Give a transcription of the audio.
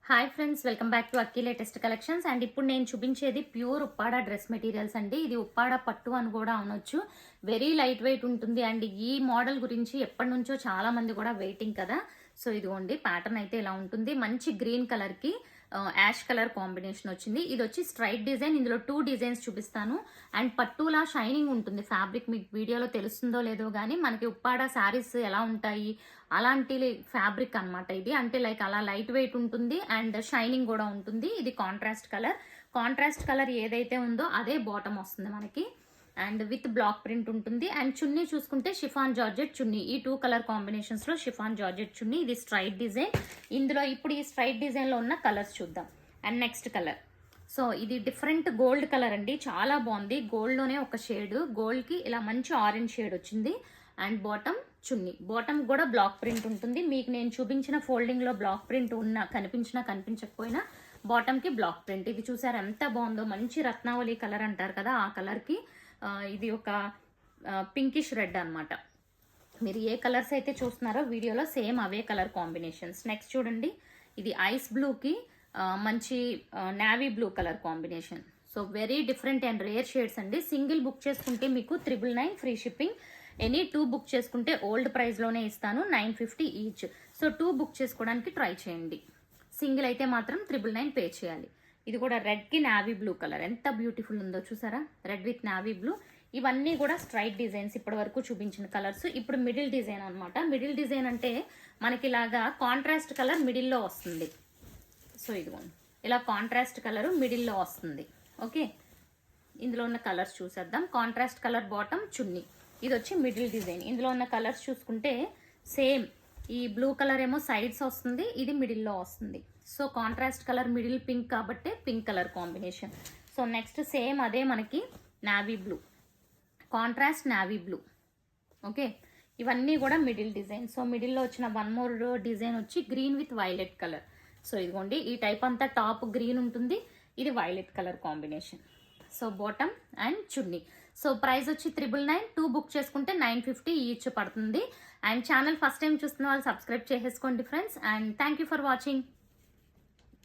Hi friends, welcome back to Akki latest collections. And ఇప్పుడు నేను చూపించేది ప్యూర్ ఉప్పాడ డ్రెస్ మెటీరియల్స్ అండి. ఇది ఉప్పాడ పట్టు అని కూడా అనొచ్చు. వెరీ లైట్ వెయిట్ ఉంటుంది. అండ్ ఈ మోడల్ గురించి ఎప్పటి నుంచో చాలా మంది కూడా వెయిటింగ్ కదా. సో ఇదిగోండి, ప్యాటర్న్ అయితే ఇలా ఉంటుంది. మంచి గ్రీన్ కలర్ కి యాష్ కలర్ కాంబినేషన్ వచ్చింది. ఇది వచ్చి స్ట్రైట్ డిజైన్. ఇందులో 2 డిజైన్స్ చూపిస్తాను. అండ్ పట్టులా షైనింగ్ ఉంటుంది ఫ్యాబ్రిక్. మీకు వీడియోలో తెలుస్తుందో లేదో కానీ మనకి ఉప్పాడ శారీస్ ఎలా ఉంటాయి అలాంటి ఫ్యాబ్రిక్ అన్నమాట ఇది. అంటే లైక్ అలా లైట్ వెయిట్ ఉంటుంది అండ్ షైనింగ్ కూడా ఉంటుంది. ఇది కాంట్రాస్ట్ కలర్. కాంట్రాస్ట్ కలర్ ఏదైతే ఉందో అదే బాటమ్ వస్తుంది మనకి. అండ్ విత్ బ్లాక్ ప్రింట్ ఉంటుంది. అండ్ చున్నీ చూసుకుంటే షిఫాన్ జార్జెట్ చున్నీ. ఈ 2 కలర్ కాంబినేషన్స్ లో షిఫాన్ జార్జెట్ చున్నీ. ఇది స్ట్రైట్ డిజైన్. ఇందులో ఇప్పుడు ఈ స్ట్రైట్ డిజైన్ లో ఉన్న కలర్స్ చూద్దాం. అండ్ నెక్స్ట్ కలర్, సో ఇది డిఫరెంట్ గోల్డ్ కలర్ అండి. చాలా బాగుంది. గోల్డ్ లోనే ఒక షేడ్, గోల్డ్ కి ఇలా మంచి ఆరెంజ్ షేడ్ వచ్చింది. And bottom chunni. బాటమ్ కూడా బ్లాక్ ప్రింట్ ఉంటుంది. మీకు నేను చూపించిన ఫోల్డింగ్ లో బ్లాక్ ప్రింట్ ఉన్న కనిపించినా కనిపించకపోయినా బాటమ్ కి బ్లాక్ ప్రింట్. ఇది చూసారు ఎంత బాగుందో. మంచి రత్నావళి కలర్ అంటారు కదా, ఆ కలర్ కి ఇది ఒక పింకిష్ రెడ్ అన్నమాట. మీరు ఏ కలర్స్ అయితే చూస్తున్నారో వీడియోలో సేమ్ అవే కలర్ కాంబినేషన్స్. నెక్స్ట్ చూడండి, ఇది ఐస్ బ్లూకి మంచి navy blue colour combination. So very different and rare shades అండి. సింగిల్ బుక్ చేసుకుంటే మీకు 999 ఫ్రీ షిప్పింగ్. ఎనీ 2 బుక్ చేసుకుంటే ఓల్డ్ ప్రైస్లోనే ఇస్తాను, 950 ఈచ్. సో 2 బుక్ చేసుకోవడానికి ట్రై చేయండి. సింగిల్ అయితే మాత్రం 999 పే చేయాలి. ఇది కూడా రెడ్ కి నావీ బ్లూ కలర్ ఎంత బ్యూటిఫుల్ ఉందో చూసారా. Red with navy blue. ఇవన్నీ కూడా స్ట్రైట్ డిజైన్స్ ఇప్పటి వరకు చూపించిన కలర్స్. ఇప్పుడు మిడిల్ డిజైన్ అనమాట. మిడిల్ డిజైన్ అంటే మనకి ఇలాగా కాంట్రాస్ట్ కలర్ మిడిల్లో వస్తుంది. సో ఇదిగోండి, ఇలా కాంట్రాస్ట్ కలర్ మిడిల్లో వస్తుంది. ఓకే, ఇందులో ఉన్న కలర్స్ చూసేద్దాం. కాంట్రాస్ట్ కలర్ బాటమ్ చున్నీ. ఇది వచ్చి మిడిల్ డిజైన్. ఇందులో ఉన్న కలర్స్ చూసుకుంటే సేమ్. ఈ బ్లూ కలర్ ఏమో సైడ్స్ వస్తుంది, ఇది మిడిల్లో వస్తుంది. So contrast colour middle pink కాబట్టి pink colour combination. So next same అదే మనకి navy blue, contrast navy blue. Okay, ఇవన్నీ కూడా మిడిల్ డిజైన్. సో మిడిల్లో వచ్చిన వన్ మోర్ డిజైన్ వచ్చి green with violet colour. So ఇదిగోండి, ఈ టైప్ అంతా టాప్ గ్రీన్ ఉంటుంది, ఇది violet colour combination. So bottom and చున్నీ. సో ప్రైస్ వచ్చి 999. 2 బుక్ చేసుకుంటే 950 ఈచ్ పడుతుంది. అండ్ ఛానల్ ఫస్ట్ టైం చూస్తున్న వాళ్ళు సబ్స్క్రైబ్ చేసేసుకోండి friends. And thank you for watching.